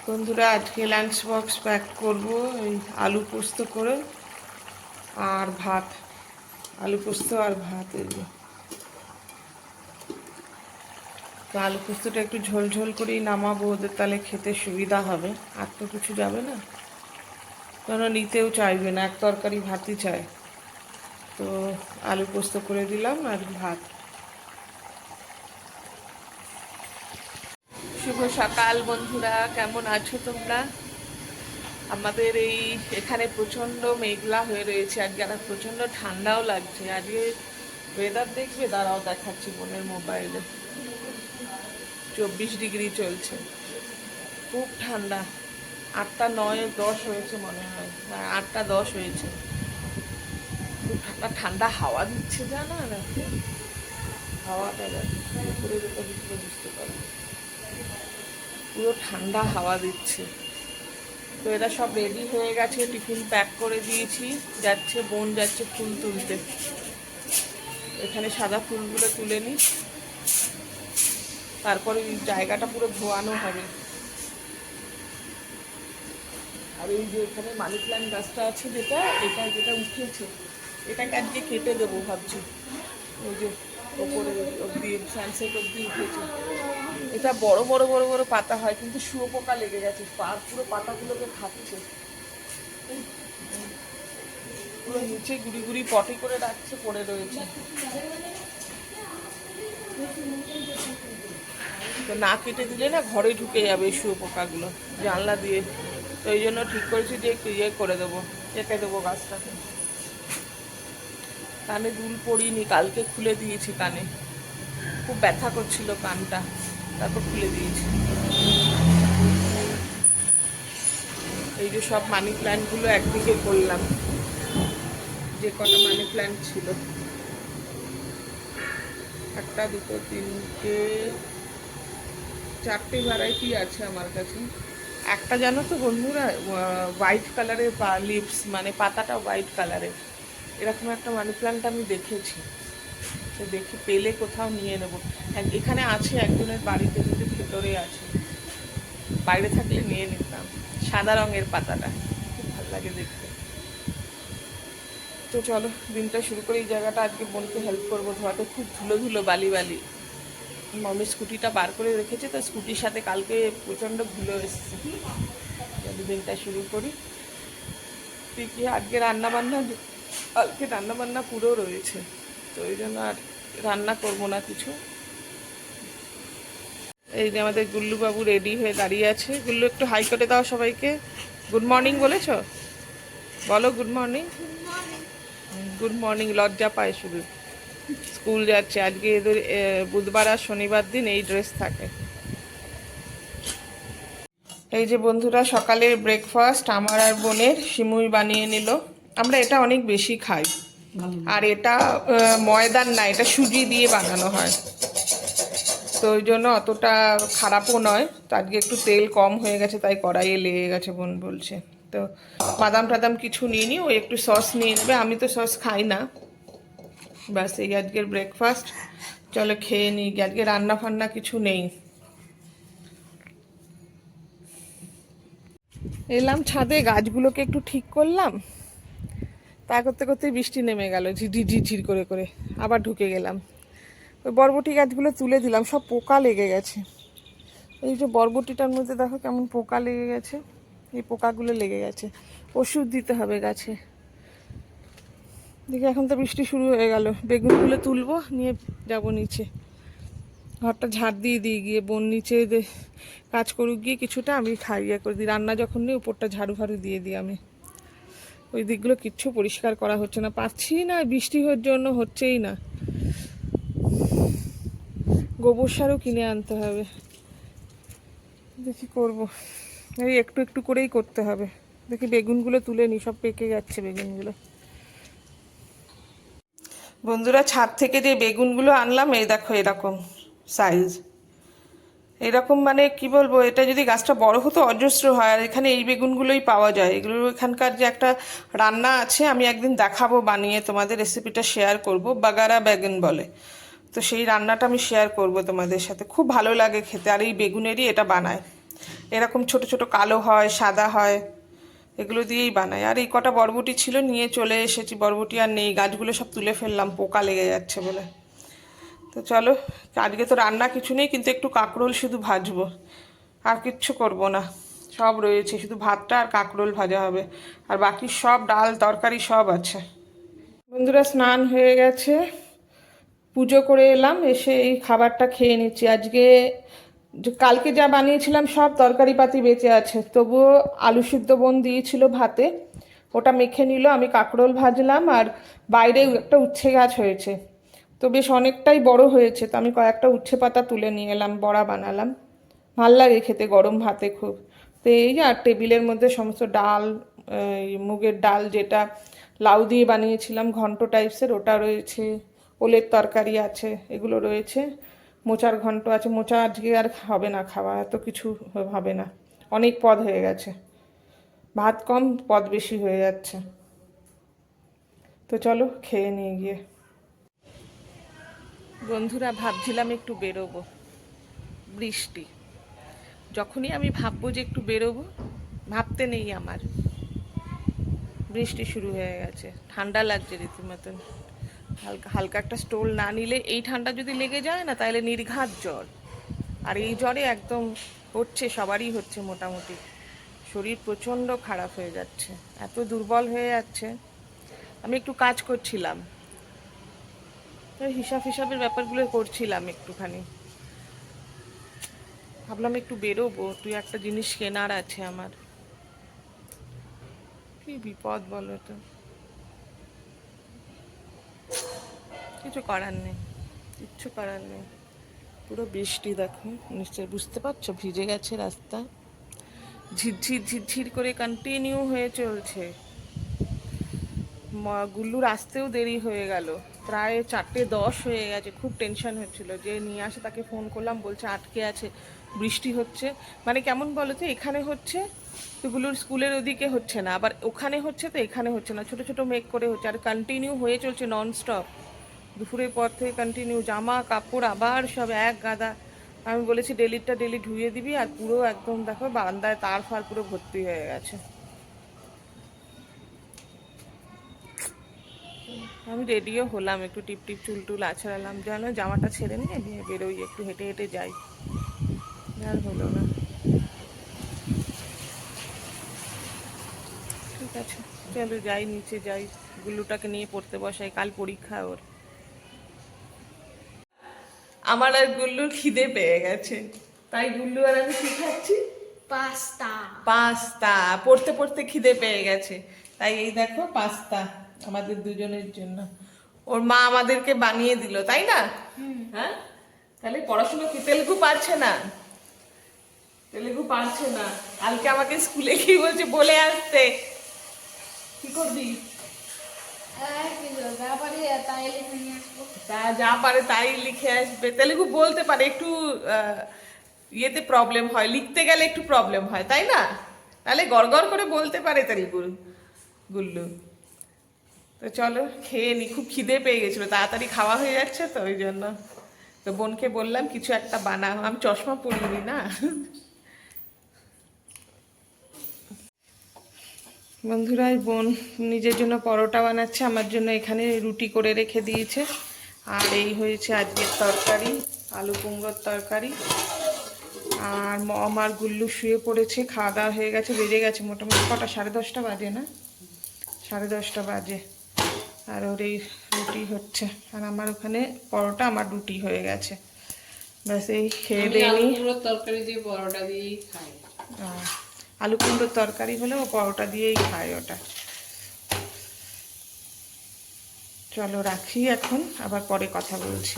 বন্ধুরা আজকে lunch box pack করব এই আলু পোস্ত করে আর ভাত। আলু পোস্ত আর ভাত এগুলো। তো আলু পোস্তটা একটু ঝোল ঝোল করেই নামাবো, ওদের তাহলে খেতে সুবিধা হবে। আর তো কিছু যাবে না, কেন নিতেও চাইবে না, এক তরকারি ভাতই চায়। তো আলু পোস্ত করে দিলাম আর ভাত। শুভ সকাল বন্ধুরা, কেমন আছো তোমরা? আমাদের এখানে প্রচণ্ড মেঘলা হয়ে রয়েছে আজকে, আর প্রচণ্ড ঠান্ডাও লাগছে আজকে। ওয়েদার দেখবে, দাঁড়াও দেখাচ্ছি বোনের মোবাইলে। 24 ডিগ্রি চলছে, খুব ঠান্ডা। 8টা 9 10 হয়েছে মনে হয়, হ্যাঁ 8টা 10 হয়েছে। খুব ঠান্ডা ঠান্ডা হাওয়া দিচ্ছে, জানো না? হাওয়াটা উপরে যেটা বুঝতে পারো, পুরো ঠান্ডা হাওয়া দিচ্ছে। তো এরা সব রেডি হয়ে গেছে, টিফিন প্যাক করে দিয়েছি। যাচ্ছে, বোন যাচ্ছে ফুল তুলতে। এখানে সাদা ফুলগুলো তুলে নিই, তারপরে জায়গাটা পুরো ধোয়ানো হবে। আর এই যে এখানে মানি প্ল্যান্ট গাছটা আছে, যেটা উঠেছে, এটাকে আজকে কেটে দেবো ভাবছি। ওই যে ওপরে অব্দি সানসেট অব্দি উঠেছে। এটা বড় বড় বড় বড় পাতা হয়, কিন্তু শুয়োপোকা লেগে গেছে, পুরো পাতাগুলোকে খাচ্ছে। পুরো নিচে গুড়ি গুড়ি পটি করে রাখছে, পড়ে রয়েছে। তো না কেটে দিলে না ঘরে ঢুকে যাবে এই শুয়োপোকাগুলো জানলা দিয়ে। তো এই জন্য ঠিক করেছি যে একটু করে দেবো, কেটে দেবো গাছটাকে। কানে দুল পড়িনি, কালকে খুলে দিয়েছি। কানে খুব ব্যথা করছিল কানটা, তারপর খুলে দিয়েছি। এই যে সব মানি প্ল্যান্টগুলো একদিকে করলাম, যে কটা মানি প্ল্যান্ট ছিল। 1 2 3 4টে ভ্যারাইটি আছে আমার কাছে। একটা জানো তো বন্ধুরা, হোয়াইট কালারের লিভস, মানে পাতাটা হোয়াইট কালারের, এরকম একটা মানি প্ল্যান্ট আমি দেখেছি। তো দেখে পেলে কোথাও নিয়ে নেবো। এখানে আছে একজনের বাড়িতে, কিন্তু ভেতরে আছে, বাইরে থাকলে নিয়ে নিতাম। সাদা রঙের পাতাটা খুব ভালো লাগে দেখতে। তো চলো দিনটা শুরু করে। এই জায়গাটা আজকে বোনকে হেল্প করবো ধোয়াতে, খুব ধুলো ধুলো বালি বালি। মামি স্কুটিটা বার করে রেখেছে, তো স্কুটির সাথে কালকে প্রচণ্ড ধুলো এসছে। যদি দিনটা শুরু করি। তুই কি আজকে রান্নাবান্না, কালকে রান্নাবান্না পুরো রয়েছে, তো ওই জন্য আর রান্না করবো না কিছু। এই যে আমাদের গুল্লুবাবু রেডি হয়ে দাঁড়িয়ে আছে। গুল্লু একটু হাই করে দাও সবাইকে। গুড মর্নিং বলেছো? বলো গুড মর্নিং। গুড মর্নিং, লজ্জা পায় শুধু। স্কুল যাচ্ছে আজকে, এদের বুধবার আর শনিবার দিন এই ড্রেস থাকে। এই যে বন্ধুরা সকালের ব্রেকফাস্ট আমার আর বোনের সিমুই বানিয়ে নিল। আমরা এটা অনেক বেশি খাই। আর এটা ময়দার না, এটা সুজি দিয়ে বানানো হয়, তো ওই জন্য অতটা খারাপও নয়। তো আজকে একটু তেল কম হয়ে গেছে, তাই কড়াইয়ে লেগে গেছে বোন বলছে। তো বাদাম টাদাম কিছু নিয়ে নি, ওই একটু সস নিয়ে নেবে, আমি তো সস খাই না। ব্যাস এই আজকের ব্রেকফাস্ট। চলো খেয়ে নিই, আজকে রান্না ফান্না কিছু নেই। এলাম ছাদে, গাছগুলোকে একটু ঠিক করলাম। তা করতে করতে বৃষ্টি নেমে গেল ঝিঝির ঝিঝির করে করে। আবার ঢুকে গেলাম। ওই বরবটি গাছগুলো তুলে দিলাম, সব পোকা লেগে গেছে। এই যে বরবটিটার মধ্যে দেখো কেমন পোকা লেগে গেছে, এই পোকাগুলো লেগে গেছে, ওষুধ দিতে হবে গাছে। দেখি এখন তো বৃষ্টি শুরু হয়ে গেল, বেগুনগুলো তুলবো, নিয়ে যাব নিচে। ঘরটা ঝাড় দিয়ে দিই, গিয়ে বোন নিচে কাজ করুক গিয়ে কিছুটা, আমি খাইয়ে করে দিই। রান্না যখন নিই উপরটা ঝাড়ু ফাড়ু দিয়ে দিই আমি। ওই দিকগুলো কিচ্ছু পরিষ্কার করা হচ্ছে না, পাচ্ছি না, বৃষ্টি হওয়ার জন্য হচ্ছেই না। গোবর সারও কিনে আনতে হবে, দেখি করব। এই একটু একটু করেই করতে হবে। দেখি বেগুনগুলো তুলে নিই, সব পেকে যাচ্ছে বেগুনগুলো। বন্ধুরা ছাদ থেকে যে বেগুনগুলো আনলাম, এই দেখো এরকম সাইজ, এরকম মানে কি বলবো, এটা যদি গাছটা বড় হতো অজস্র হয়। আর এখানে এই বেগুনগুলোই পাওয়া যায়। এগুলো এখানকার যে একটা রান্না আছে, আমি একদিন দেখাবো বানিয়ে, তোমাদের রেসিপিটা শেয়ার করব। বাগারা বেগুন বলে, তো সেই রান্নাটা আমি শেয়ার করব তোমাদের সাথে, খুব ভালো লাগে খেতে। আর এই বেগুনেরই এটা বানায়। এরকম ছোট ছোট কালো হয়, সাদা হয়, এগুলো দিয়েই বানাই। আর এই কটা বরবটি ছিল, নিয়ে চলে এসেছি। বরবটি আর নেই, গাছগুলো সব তুলে ফেললাম পোকা লেগে যাচ্ছে বলে। তো চলো, আজকে তো রান্না কিছু নেই, কিন্তু একটু কাঁকরোল শুধু ভাজবো, আর কিচ্ছু করব না। সব রয়েছে, শুধু ভাতটা আর কাঁকরোল ভাজা হবে, আর বাকি সব ডাল তরকারি সব আছে। বন্ধুরা, স্নান হয়ে গেছে, পুজো করে এলাম, এসে এই খাবারটা খেয়ে নিচ্ছি। আজকে কালকে যা বানিয়েছিলাম সব তরকারি পাতি বেঁচে আছে, তবুও আলু সিদ্ধ বোন দিয়েছিল ভাতে, ওটা মেখে নিল। আমি কাঁকরোল ভাজলাম, আর বাইরে একটা উচ্ছে গাছ হয়েছে, তো বেশ অনেকটাই বড় হয়েছে, তো আমি কয়েকটা উচ্ছে পাতা তুলে নিয়ে এলাম, বড়া বানালাম। ভাল লাগে খেতে গরম ভাতে খুব। তো এই আর টেবিলের মধ্যে সমস্ত ডাল, মুগের ডাল যেটা লাউ দিয়ে বানিয়েছিলাম ঘন্ট টাইপসের, ওটা রয়েছে, ওলের তরকারি আছে, এগুলো রয়েছে, মোচার ঘন্ট আছে। মোচা আজকে আর হবে না খাওয়া, এত কিছু হবে না, অনেক পদ হয়ে গেছে, ভাত কম পদ বেশি হয়ে যাচ্ছে। তো চলো খেয়ে নিয়ে গিয়ে। বন্ধুরা, ভাবছিলাম একটু বেরোবো, বৃষ্টি, যখনই আমি ভাববো যে একটু বেরোবো, ভাবতে নেই আমার, বৃষ্টি শুরু হয়ে গেছে। ঠান্ডা লাগছে রীতিমতন, হালকা হালকা একটা স্টোল না নিলে, এই ঠান্ডা যদি লেগে যায় না তাহলে নির্ঘাত জ্বর। আর এই জ্বরে একদম হচ্ছে, সবারই হচ্ছে মোটামুটি, শরীর প্রচণ্ড খারাপ হয়ে যাচ্ছে, এত দুর্বল হয়ে যাচ্ছে। আমি একটু কাজ করছিলাম, হিসাব হিসাবের ব্যাপারগুলো করছিলাম একটুখানি, ভাবলাম একটু বেরোবো, তুই একটা জিনিস কেনার আছে আমার। কি বিপদ বলো তো, কিছু করার নেই, কিচ্ছু করার নেই। পুরো বৃষ্টি দেখো, নিশ্চয় বুঝতে পারছো, ভিজে গেছে রাস্তা, ঝিরঝির ঝিরঝির করে কন্টিনিউ হয়ে চলছে। গুল্লুর আসতেও দেরি হয়ে গেল, প্রায় 4:10 হয়ে গেছে। খুব টেনশন হচ্ছিল, যে নিয়ে আসে তাকে ফোন করলাম, বলছে আটকে আছে, বৃষ্টি হচ্ছে। মানে কেমন বলো তো, এখানে হচ্ছে তো গুল্লুর স্কুলের ওদিকে হচ্ছে না, আবার ওখানে হচ্ছে তো এখানে হচ্ছে না, ছোট ছোট মেঘ করে হচ্ছে, আর কন্টিনিউ হয়ে চলছে ননস্টপ। দুপুরের পর থেকে কন্টিনিউ, জামা কাপড় আবার সব এক গাদা। আমি বলেছি ডেলিটা ডেলি ধুয়ে দিবি, আর পুরো একদম দেখো বারান্দায় তার ফার পুরো ভর্তি হয়ে গেছে। আমি রেডিও হলাম, একটু টিপ টিপ চুল টুল আছড়ালাম, যেন জামাটা ছেড়ে নিয়ে বেরোই, একটু হেঁটে হেঁটে যাই। আর হলো না, ঠিক আছে চলো যাই, নিচে যাই, গুল্লুটাকে নিয়ে পড়তে বসাই, কাল পরীক্ষা ওর। আমার আর গুল্লুর খিদে পেয়ে গেছে, তাই গুল্লু আর আমি কি খাচ্ছি, পাস্তা। পাস্তা পড়তে পড়তে খিদে পেয়ে গেছে, তাই এই দেখো পাস্তা আমাদের দুজনের জন্য। ওর মা আমাদেরকে বানিয়ে দিল, তাই না? হ্যাঁ, তাহলে পড়াশোনা কি, তেলেগু পারছে না, তেলেগু পারছে না, কালকে আমাকে স্কুলে কি বলছে বলে আসতে, কি করবি? তা যা পারে তাই লিখে আসবে, তেলেগু বলতে পারে, একটু ইয়েতে প্রবলেম হয়, লিখতে গেলে একটু প্রবলেম হয়, তাই না? তাহলে গড়গড় করে বলতে পারে তেলেগু গুল্লু। তো চলো খেয়ে নি, খুব খিদে পেয়ে গেছিলো, তাড়াতাড়ি খাওয়া হয়ে যাচ্ছে তো ওই জন্য। তো বোনকে বললাম কিছু একটা বানাও, আমি চশমা পরিনি না। বন্ধুরা, বোন নিজের জন্য পরোটা বানাচ্ছে, আমার জন্য এখানে রুটি করে রেখে দিয়েছে। আর এই হয়েছে আজকের তরকারি, আলু কুমড়োর তরকারি। আর আমার গুল্লু শুয়ে পড়েছে, খাওয়া দাওয়া হয়ে গেছে, বেজে গেছে মোটামুটি কটা, 10:30 বাজে না, 10:30 বাজে। আর ওর এই রুটি হচ্ছে, আর আমার ওখানে পরোটা, আমার রুটি হয়ে গেছে, ব্যাস এই খেয়ে দেয়নি। তরকারি দিয়ে পরোটা দিয়েই খাই, আলু কুমড়োর তরকারি হলে ও পরোটা দিয়েই খায় ওটা। চলো রাখি এখন, আবার পরে কথা বলছি।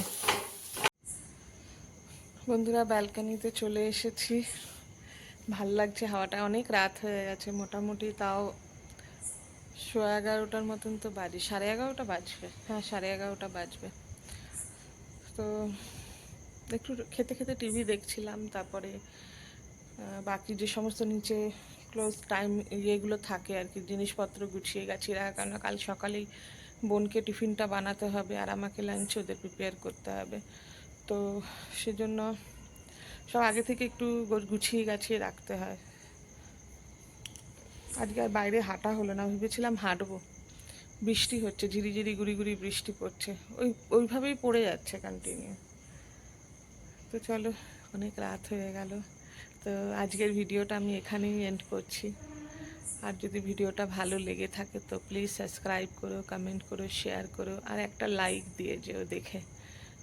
বন্ধুরা, ব্যালকনিতে চলে এসেছি, ভাল লাগছে হাওয়াটা, অনেক রাত হয়ে গেছে, মোটামুটি তাও 11:30 মতন তো বাজে, 11:30 বাজবে, হ্যাঁ 11:30 বাজবে। তো একটু খেতে খেতে টিভি দেখছিলাম, তারপরে বাকি যে সমস্ত নিচে ক্লোজ টাইম ইয়েগুলো থাকে আর কি, জিনিসপত্র গুছিয়ে গেছি রাখা, কারণ কাল সকালেই বোনকে টিফিনটা বানাতে হবে, আর আমাকে লাঞ্চ ওদের প্রিপেয়ার করতে হবে। তো সেজন্য সব আগে থেকে একটু গুছিয়ে গাছিয়ে রাখতে হয়। আজকে আর বাইরে হাঁটা হলো না, ভেবেছিলাম হাঁটবো, বৃষ্টি হচ্ছে, ঝিরিঝিরি গুড়ি গুড়ি বৃষ্টি পড়ছে, ওইভাবেই পড়ে যাচ্ছে কন্টিনিউ। তো চলো, অনেক রাত হয়ে গেল, তো আজকের ভিডিওটা আমি এখানেই এন্ড করছি। আর যদি ভিডিওটা ভালো লেগে থাকে তো প্লিজ সাবস্ক্রাইব করো, কমেন্ট করো, শেয়ার করো, আর একটা লাইক দিয়ে যেও, দেখে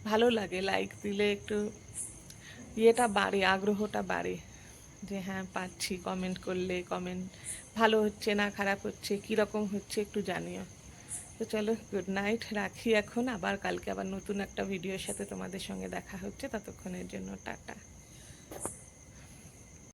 ভালো লাগে, লাইক দিলে একটু ইয়েটা বাড়ে, আগ্রহটা বাড়ে, যে হ্যাঁ পাচ্ছি, কমেন্ট করলে, কমেন্ট ভালো হচ্ছে না খারাপ হচ্ছে, কীরকম হচ্ছে একটু জানিও। তো চলো, গুড নাইট, রাখি এখন, আবার কালকে আবার নতুন একটা ভিডিওর সাথে তোমাদের সঙ্গে দেখা হচ্ছে, ততক্ষণের জন্য টাটা।